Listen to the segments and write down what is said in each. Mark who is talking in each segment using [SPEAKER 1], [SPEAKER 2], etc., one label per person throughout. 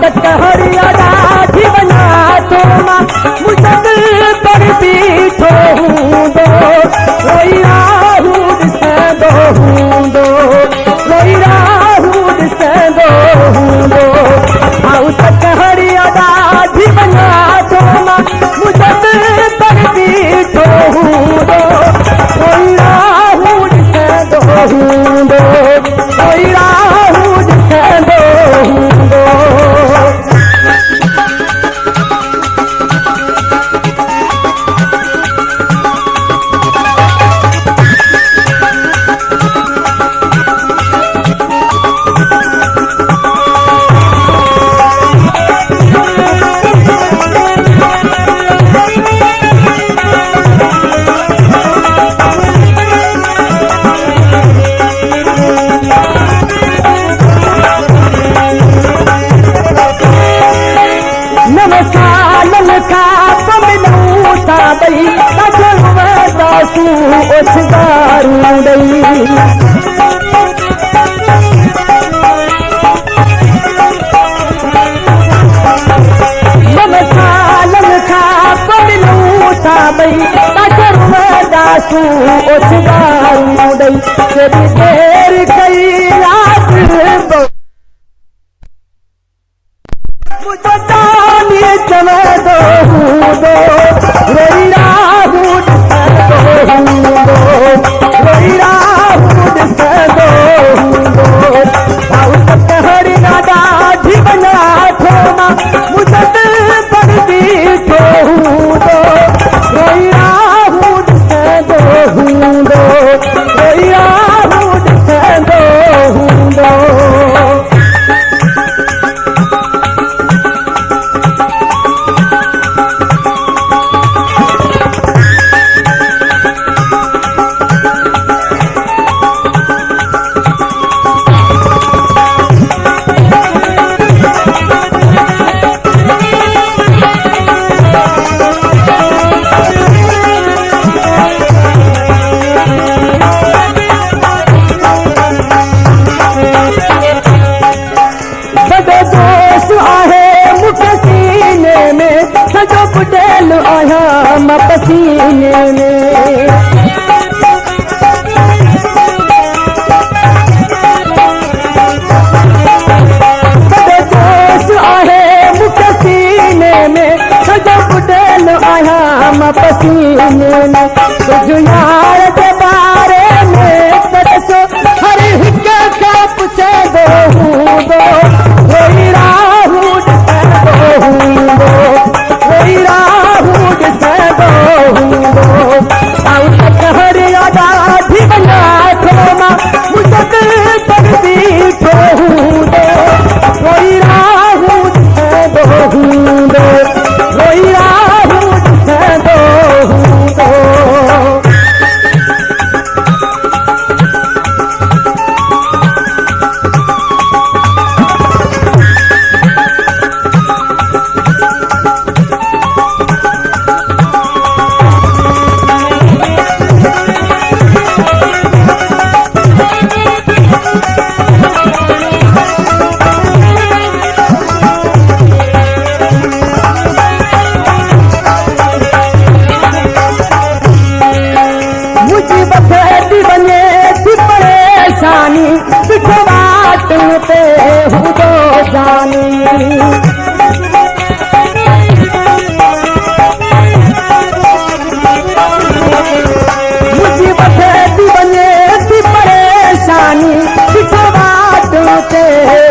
[SPEAKER 1] कटहरिया दाढ़ी बना तो माँ मुझे दिल पर पीठो दो रोई राहुल से दो रोई राहुल से दो आओ कटहरिया दाढ़ी बना तो माँ मुझे दिल पर पीठो दो रोई राहुल से दो रोई राहुल से दो देर कई रात मुझे जानी चमे दो रोई राहुल रोई राहुल से दो कटहरी ना दाढ़ी बना थोमा मुझे दिल पर पीठो दो रोई राहुल से दो रोई राहुल से दो पसीने में बड़े जोश आहे मुझे सीने में जब डेल आया हम पसीने में तुझ यार के बारे में तरसो हर हिक का पूछे दो रोई राहुल से दो रोई राहुल से कटहरिया दाढ़ी बना थोमा मुझे दिल पर पीठो दो रोई राहुल से दो रोई राहुल से दो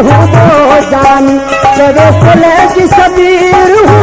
[SPEAKER 1] जानी तेरे फले की सबीर हूँ